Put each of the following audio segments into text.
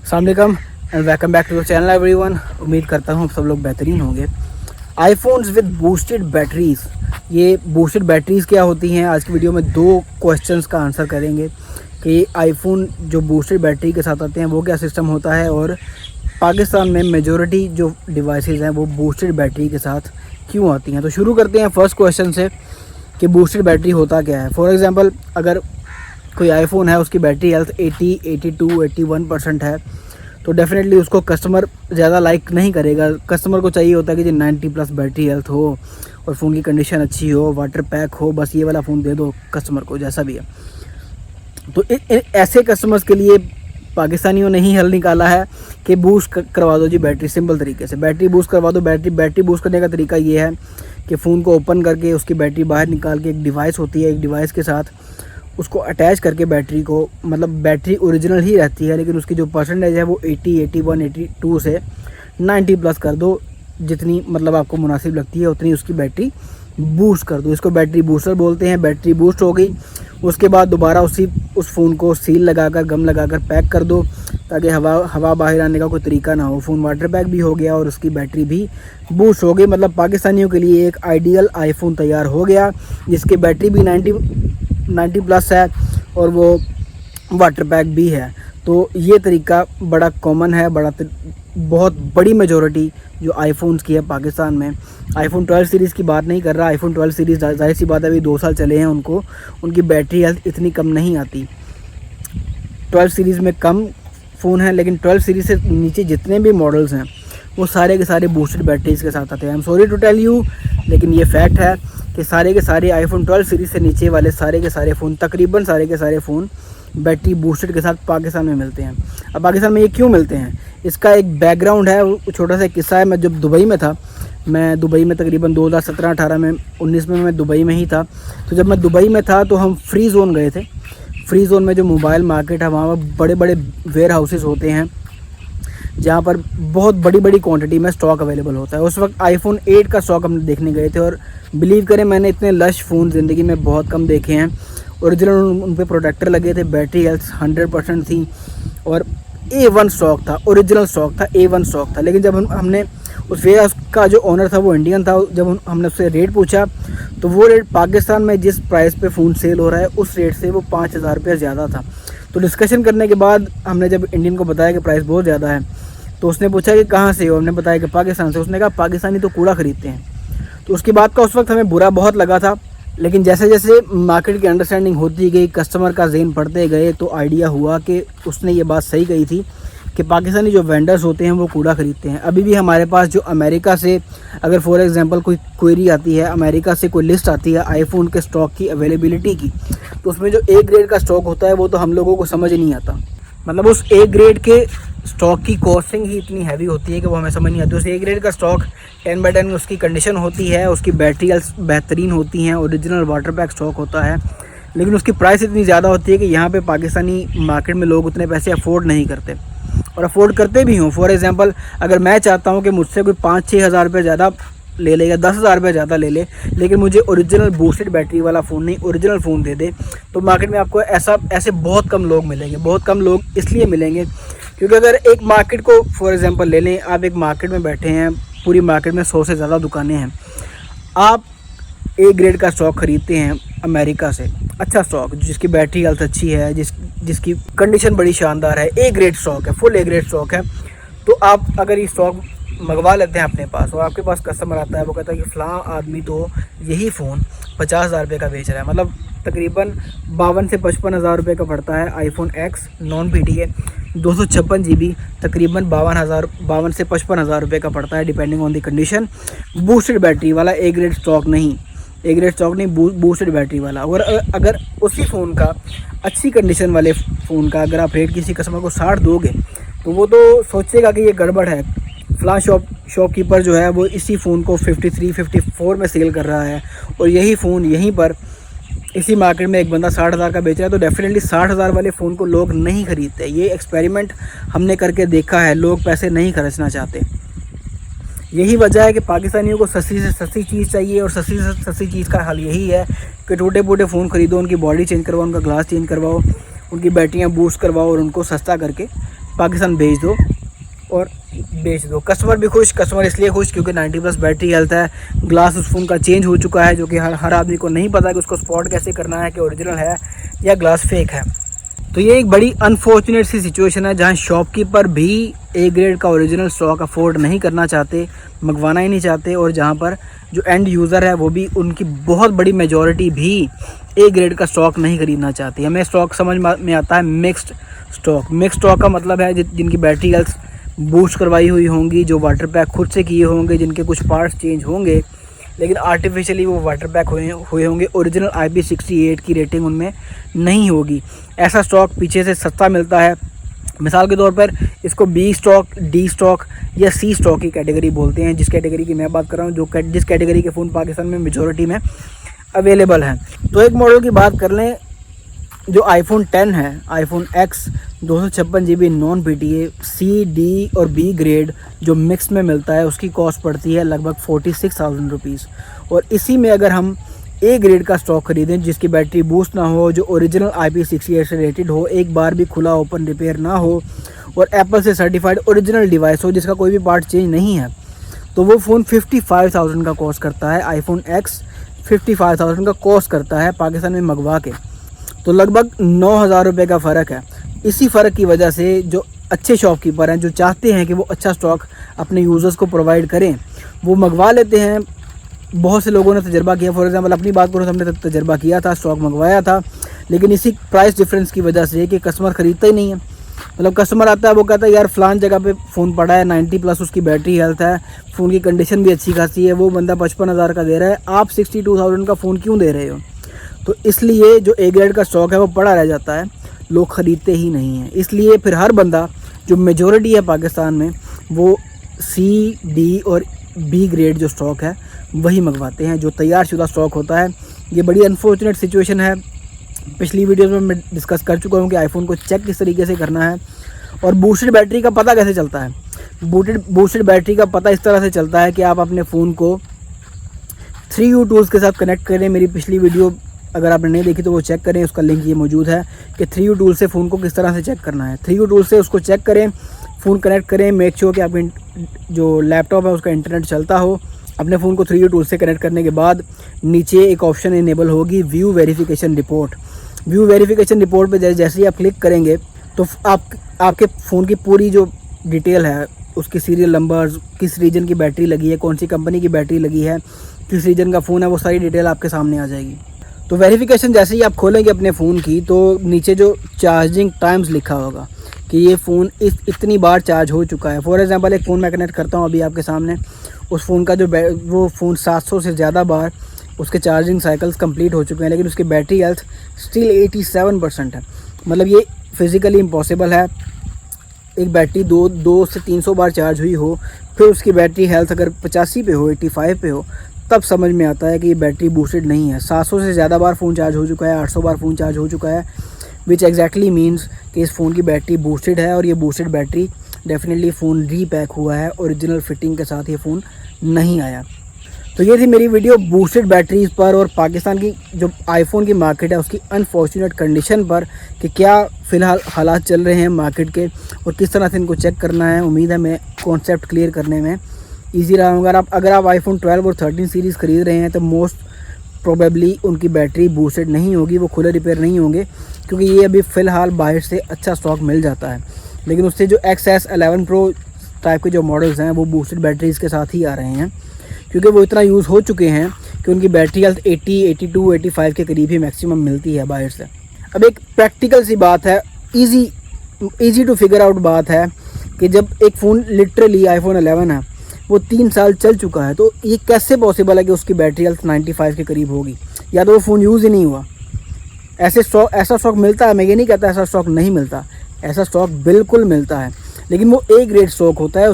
अस्सलाम वालेकुम and welcome back to the channel everyone. उम्मीद करता हूँ आप सब लोग बेहतरीन होंगे। आईफोन्स विद बूस्टेड बैटरीज़, ये बूस्टेड बैटरीज़ क्या होती हैं? आज की वीडियो में दो क्वेश्चंस का आंसर करेंगे कि आईफोन जो बूस्टेड बैटरी के साथ आते हैं वो क्या सिस्टम होता है, और पाकिस्तान में मेजॉरिटी जो डिवाइसेस हैं वो बूस्टेड बैटरी के साथ क्यों आती हैं। तो शुरू करते हैं फर्स्ट क्वेश्चन से कि बूस्टेड बैटरी होता क्या है। फॉर एग्ज़ाम्पल, अगर कोई आईफोन है, उसकी बैटरी हेल्थ 80, 82, 81% है, तो डेफिनेटली उसको कस्टमर ज़्यादा लाइक नहीं करेगा। कस्टमर को चाहिए होता है कि जो 90+ बैटरी हेल्थ हो और फ़ोन की कंडीशन अच्छी हो, वाटर पैक हो, बस ये वाला फ़ोन दे दो कस्टमर को, जैसा भी है। तो ऐसे कस्टमर्स के लिए पाकिस्तानियों ने ही हल निकाला है कि बूस्ट करवा दो जी बैटरी। सिंपल तरीके से बैटरी बूस्ट करवा दो। बैटरी बूस्ट करने का तरीका ये है कि फ़ोन को ओपन करके उसकी बैटरी बाहर निकाल के, एक डिवाइस होती है, एक डिवाइस के साथ उसको अटैच करके बैटरी को, मतलब बैटरी ओरिजिनल ही रहती है लेकिन उसकी जो परसेंटेज है वो 80, 81, 82 से 90+ कर दो। जितनी मतलब आपको मुनासिब लगती है उतनी उसकी बैटरी बूस्ट कर दो। इसको बैटरी बूस्टर बोलते हैं। बैटरी बूस्ट हो गई, उसके बाद दोबारा उस फ़ोन को सील लगाकर, गम लगाकर पैक कर दो ताकि हवा बाहर आने का कोई तरीका ना हो। फ़ोन वाटर पैक भी हो गया और उसकी बैटरी भी बूस्ट हो गई। मतलब पाकिस्तानियों के लिए एक आइडियल आईफोन तैयार हो गया जिसकी बैटरी भी 90+ है और वो वाटर पैक भी है। तो ये तरीका बड़ा कॉमन है, बहुत बड़ी मेजॉरिटी जो आईफोन्स की है पाकिस्तान में। आईफोन 12 सीरीज़ की बात नहीं कर रहा। आईफोन 12 सीरीज़ जाहिर सी बात है, अभी 2 साल चले हैं उनको, उनकी बैटरी हेल्थ इतनी कम नहीं आती। 12 सीरीज़ में कम फ़ोन है, लेकिन 12 सीरीज़ से नीचे जितने भी मॉडल्स हैं वो सारे के सारे बूस्टेड बैटरीज़ के साथ आते हैं। I am sorry to tell you, लेकिन ये फैक्ट है कि सारे के सारे आईफोन 12 सीरीज़ से नीचे वाले सारे के सारे फ़ोन, तकरीबन सारे के सारे फ़ोन बैटरी बूस्टेड के साथ पाकिस्तान में मिलते हैं। अब पाकिस्तान में ये क्यों मिलते हैं, इसका एक बैकग्राउंड है, छोटा सा किस्सा है। मैं जब दुबई में था, मैं दुबई में तकरीबन 2017, 18 में, 19 में मैं दुबई में ही था। तो जब मैं दुबई में था तो हम फ्री जोन गए थे। फ्री जोन में जो मोबाइल मार्केट है वहाँ पर बड़े बड़े वेयर हाउसेस होते हैं जहाँ पर बहुत बड़ी बड़ी क्वांटिटी में स्टॉक अवेलेबल होता है। उस वक्त आईफोन 8 का स्टॉक हमने देखने गए थे और बिलीव करें, मैंने इतने लश फ़ोन ज़िंदगी में बहुत कम देखे हैं। ओरिजिनल उन पे प्रोटेक्टर लगे थे, बैटरी हेल्थ 100% थी और A1 स्टॉक था, ओरिजिनल स्टॉक था, A1 स्टॉक था। लेकिन जब हमने उस वेयर हाउस का जो ओनर था वो इंडियन था, जब हमने उससे रेट पूछा तो वो रेट पाकिस्तान में जिस प्राइस पे फ़ोन सेल हो रहा है उस रेट से वो 5000 रुपये ज़्यादा था। तो डिस्कशन करने के बाद हमने जब इंडियन को बताया कि प्राइस बहुत ज़्यादा है, तो उसने पूछा कि कहाँ से हो, हमने बताया कि पाकिस्तान से। उसने कहा पाकिस्तानी तो कूड़ा ख़रीदते हैं। तो उसकी बात का उस वक्त हमें बुरा बहुत लगा था, लेकिन जैसे जैसे मार्केट की अंडरस्टैंडिंग होती गई, कस्टमर का ज़हन पढ़ते गए, तो आइडिया हुआ कि उसने ये बात सही कही थी कि पाकिस्तानी जो वेंडर्स होते हैं वो कूड़ा ख़रीदते हैं। अभी भी हमारे पास जो अमेरिका से, अगर फॉर एग्जांपल कोई क्वेरी आती है, अमेरिका से कोई लिस्ट आती है आईफोन के स्टॉक की अवेलेबिलिटी की, तो उसमें जो A ग्रेड का स्टॉक होता है वो तो हम लोगों को समझ नहीं आता। मतलब उस A ग्रेड के स्टॉक की कॉस्टिंग ही इतनी हैवी होती है कि वो हमें समझ नहीं आती। उस A ग्रेड का स्टॉक 10/10 उसकी कंडीशन होती है, उसकी बैटरी बेहतरीन होती हैं, ओरिजिनल वाटर पैक स्टॉक होता है, लेकिन उसकी प्राइस इतनी ज़्यादा होती है कि यहाँ पे पाकिस्तानी मार्केट में लोग उतने पैसे अफोर्ड नहीं करते, और अफोर्ड करते भी हों। फॉर एग्जांपल, अगर मैं चाहता हूँ कि मुझसे कोई 5-6 हज़ार रुपये ज़्यादा ले ले या 10,000 रुपये ज़्यादा ले ले, लेकिन मुझे ओरिजिनल बूस्टेड बैटरी वाला फ़ोन नहीं, ओरिजिनल फ़ोन दे दे, तो मार्केट में आपको ऐसे बहुत कम लोग मिलेंगे। बहुत कम लोग इसलिए मिलेंगे क्योंकि अगर एक मार्केट को फॉर एग्जांपल ले लें, आप एक मार्केट में बैठे हैं, पूरी मार्केट में 100 से ज़्यादा दुकानें हैं, आप A ग्रेड का स्टॉक ख़रीदते हैं अमेरिका से, अच्छा स्टॉक जिसकी बैटरी हेल्थ अच्छी है, जिसकी कंडीशन बड़ी शानदार है, A ग्रेड स्टॉक है, फुल A ग्रेड स्टॉक है। तो आप अगर ये स्टॉक मंगवा लेते हैं अपने पास और आपके पास कस्टमर आता है, वो कहता है कि फ़लाँ आदमी तो यही फ़ोन 50,000 रुपये का बेच रहा है, मतलब तकरीबन 52 से 55 हज़ार रुपये का पड़ता है iPhone X non PTA 256 GB, तकरीबन 52 से 55 हज़ार रुपये का पड़ता है depending on the condition. Boosted battery वाला A ग्रेड स्टॉक नहीं, बूस्टेड बैटरी वाला। और अगर उसी फ़ोन का, अच्छी कंडीशन वाले फ़ोन का अगर आप रेट किसी कस्टमर को 60 दोगे तो वो तो सोचेगा कि ये गड़बड़ है, फ़लाँ शॉपकीपर जो है वो इसी फ़ोन को 53, 54 में सेल कर रहा है और यही फ़ोन यहीं पर इसी मार्केट में एक बंदा 60,000 का बेच रहा है। तो डेफिनेटली 60,000 वाले फ़ोन को लोग नहीं ख़रीदते। ये एक्सपेरिमेंट हमने करके देखा है, लोग पैसे नहीं खर्चना चाहते। यही वजह है कि पाकिस्तानियों को सस्ती से सस्ती चीज़ चाहिए, और सस्ती से सस्ती चीज़ का हल यही है कि टूटे फूटे फ़ोन ख़रीदो, उनकी बॉडी चेंज करवाओ, उनका ग्लास चेंज करवाओ, उनकी बैटरियाँ बूस्ट करवाओ और उनको सस्ता करके पाकिस्तान भेज दो और बेच दो। कस्टमर भी खुश, कस्टमर इसलिए खुश क्योंकि 90+ बैटरी हेल्थ है। ग्लास उस फ़ोन का चेंज हो चुका है, जो कि हर आदमी को नहीं पता कि उसको स्पॉट कैसे करना है कि ओरिजिनल है या ग्लास फेक है। तो ये एक बड़ी अनफॉर्चुनेट सी सिचुएशन है जहाँ शॉपकीपर भी ए ग्रेड का ओरिजिनल स्टॉक अफोर्ड नहीं करना चाहते, मंगवाना ही नहीं चाहते, और जहाँ पर जो एंड यूज़र है वो भी, उनकी बहुत बड़ी मेजॉरिटी भी ए ग्रेड का स्टॉक नहीं खरीदना चाहती। हमें स्टॉक समझ में आता है मिक्स्ड स्टॉक। मिक्स्ड स्टॉक का मतलब है जिनकी बैटरी हेल्थ बूस्ट करवाई हुई होंगी, जो वाटर पैक खुद से किए होंगे, जिनके कुछ पार्ट्स चेंज होंगे लेकिन आर्टिफिशियली वो वाटर पैक हुए होंगे, ओरिजिनल IP68 की रेटिंग उनमें नहीं होगी। ऐसा स्टॉक पीछे से सस्ता मिलता है। मिसाल के तौर पर इसको B स्टॉक, D स्टॉक या C स्टॉक की कैटेगरी बोलते हैं, जिस कैटेगरी की मैं बात कर रहा हूँ, जिस कैटेगरी के फ़ोन पाकिस्तान में मेजॉरिटी में अवेलेबल हैं। तो एक मॉडल की बात कर लें, जो iPhone 10 है, iPhone X 256 GB non PTA C, D और B ग्रेड जो मिक्स में मिलता है, उसकी कॉस्ट पड़ती है लगभग 46,000 रुपीज़। और इसी में अगर हम ए ग्रेड का स्टॉक खरीदें जिसकी बैटरी बूस्ट ना हो, जो ओरिजिनल IP68 से रेटेड हो, एक बार भी खुला ओपन रिपेयर ना हो और एप्पल से सर्टिफाइड ओरिजिनल डिवाइस हो जिसका कोई भी पार्ट चेंज नहीं है, तो वो फ़ोन 55,000 का कॉस्ट करता है। iPhone X 55,000 का कॉस्ट करता है पाकिस्तान में मंगवा के। तो लगभग 9,000 रुपये का फ़र्क है। इसी फ़र्क की वजह से जो अच्छे शॉपकीपर हैं, जो चाहते हैं कि वो अच्छा स्टॉक अपने यूज़र्स को प्रोवाइड करें, वो मंगवा लेते हैं। बहुत से लोगों ने तजर्बा किया, फॉर एग्जांपल अपनी बात करूँ तो हमने तजर्बा किया था, स्टॉक मंगवाया था, लेकिन इसी प्राइस डिफरेंस की वजह से कि कस्टमर ख़रीदता ही नहीं है। मतलब कस्टमर आता है, वो कहता है यार फ़लान जगह पे फ़ोन पड़ा है, 90+ उसकी बैटरी हेल्थ है, फ़ोन की कंडीशन भी अच्छी खासी है, वो बंदा 55,000 का दे रहा है, आप 62,000 का फ़ोन क्यों दे रहे हो? तो इसलिए जो ए ग्रेड का स्टॉक है वो पड़ा रह जाता है, लोग ख़रीदते ही नहीं हैं। इसलिए फिर हर बंदा, जो मेजॉरिटी है पाकिस्तान में, वो C, D और B ग्रेड जो स्टॉक है वही मंगवाते हैं, जो तैयार शुदा स्टॉक होता है। ये बड़ी अनफॉर्चुनेट सिचुएशन है। पिछली वीडियोस में मैं डिस्कस कर चुका हूँ कि आईफोन को चेक किस तरीके से करना है और बूस्टेड बैटरी का पता कैसे चलता है। बूस्टेड बैटरी का पता इस तरह से चलता है कि आप अपने फ़ोन को 3U टूल्स के साथ कनेक्ट करें। मेरी पिछली वीडियो अगर आपने नहीं देखी तो वो चेक करें, उसका लिंक ये मौजूद है कि 3U टूल से फ़ोन को किस तरह से चेक करना है। 3U टूल से उसको चेक करें, फ़ोन कनेक्ट करें, मेक श्योर कि आपके जो लैपटॉप है उसका इंटरनेट चलता हो। अपने फ़ोन को 3U टूल से कनेक्ट करने के बाद नीचे एक ऑप्शन इनेबल होगी, view verification report. View verification report पे जैसे ही आप क्लिक करेंगे तो आपके फ़ोन की पूरी जो डिटेल है, उसकी सीरियल नंबर्स, किस रीजन की बैटरी लगी है, कौन सी कंपनी की बैटरी लगी है, किस रीजन का फ़ोन है, वो सारी डिटेल आपके सामने आ जाएगी। तो वेरिफिकेशन जैसे ही आप खोलेंगे अपने फ़ोन की, तो नीचे जो चार्जिंग टाइम्स लिखा होगा कि ये फ़ोन इतनी बार चार्ज हो चुका है। फॉर एग्जांपल एक फ़ोन मैं कनेक्ट करता हूँ अभी आपके सामने, उस फ़ोन का वो फ़ोन 700 से ज़्यादा बार उसके चार्जिंग साइकिल्स कंप्लीट हो चुके हैं, लेकिन उसकी बैटरी हेल्थ स्टिल 87% है। मतलब ये फिज़िकली इम्पॉसिबल है। एक बैटरी 200 से 300 बार चार्ज हुई हो, फिर उसकी बैटरी हेल्थ अगर 85 पे हो, 85 पे हो, तब समझ में आता है कि ये बैटरी बूस्टेड नहीं है। 700 से ज़्यादा बार फ़ोन चार्ज हो चुका है, 800 बार फ़ोन चार्ज हो चुका है, विच एग्जैक्टली मीन्स कि इस फ़ोन की बैटरी बूस्टेड है। और ये boosted battery definitely phone repack हुआ है, ओरिजिनल फिटिंग के साथ ये फ़ोन नहीं आया। तो ये थी मेरी वीडियो बूस्टेड बैटरीज़ पर और पाकिस्तान की जो आईफोन की मार्केट है उसकी अनफॉर्चुनेट कंडीशन पर, कि क्या फ़िलहाल हालात चल रहे हैं मार्केट के और किस तरह से इनको चेक करना है। उम्मीद है मैं कॉन्सेप्ट क्लियर करने में ईजी रहा हूँ। अगर आप आईफोन 12 और 13 सीरीज़ ख़रीद रहे हैं तो मोस्ट प्रोबेबली उनकी बैटरी बूस्टेड नहीं होगी, वो खुले रिपेयर नहीं होंगे, क्योंकि ये अभी फ़िलहाल बाहर से अच्छा स्टॉक मिल जाता है। लेकिन उससे जो XS 11 Pro टाइप के जो मॉडल्स हैं वो बूस्टेड बैटरीज़ के साथ ही आ रहे हैं, क्योंकि वो इतना यूज़ हो चुके हैं कि उनकी बैटरी हेल्थ 80, 82, 85 के करीब ही मैक्सिमम मिलती है बाहर से। अब एक प्रैक्टिकल सी बात है, ईजी टू फिगर आउट बात है कि जब एक फ़ोन लिटरली आईफोन 11 है वो 3 साल चल चुका है, तो ये कैसे पॉसिबल है कि उसकी बैटरी हेल्थ 95 के करीब होगी? या तो वो फ़ोन यूज़ ही नहीं हुआ। ऐसा स्टॉक मिलता है, मैं ये नहीं कहता ऐसा स्टॉक नहीं मिलता, ऐसा स्टॉक बिल्कुल मिलता है, लेकिन वो ए ग्रेड स्टॉक होता है,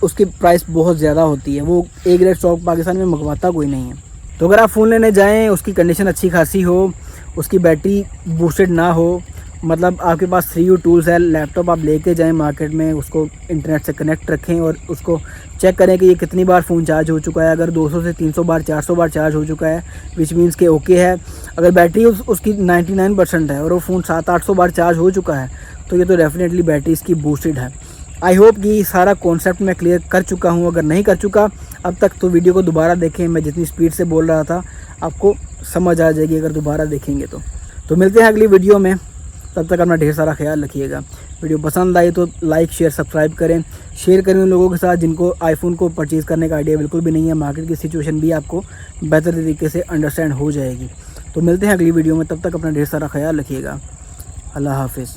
उसकी प्राइस बहुत ज़्यादा होती है। वो ए ग्रेड स्टॉक पाकिस्तान में मंगवाता कोई नहीं है। तो अगर आप फ़ोन लेने जाएँ, उसकी कंडीशन अच्छी खासी हो, उसकी बैटरी बूस्टेड ना हो मतलब आपके पास 3U टूल्स है, लैपटॉप आप लेके जाएं मार्केट में, उसको इंटरनेट से कनेक्ट रखें और उसको चेक करें कि ये कितनी बार फ़ोन चार्ज हो चुका है। अगर 200 से 300 बार 400 बार चार्ज हो चुका है विच मीन्स के ओके है। अगर बैटरी उसकी 99% है और वो फ़ोन 700-800 बार चार्ज हो चुका है तो ये तो डेफिनेटली बैटरी इसकी बूस्टेड है। आई होप कि सारा कॉन्सेप्ट मैं क्लियर कर चुका हूँ। अगर नहीं कर चुका अब तक तो वीडियो को दोबारा देखें, मैं जितनी स्पीड से बोल रहा था आपको समझ आ जाएगी अगर दोबारा देखेंगे तो मिलते हैं अगली वीडियो में। तब तक अपना ढेर सारा ख्याल रखिएगा। वीडियो पसंद आई तो लाइक शेयर सब्सक्राइब करें, शेयर करें उन लोगों के साथ जिनको आईफोन को परचेज़ करने का आइडिया बिल्कुल भी नहीं है। मार्केट की सिचुएशन भी आपको बेहतर तरीके से अंडरस्टैंड हो जाएगी। तो मिलते हैं अगली वीडियो में, तब तक अपना ढेर सारा ख्याल रखिएगा। अल्लाह हाफिज़।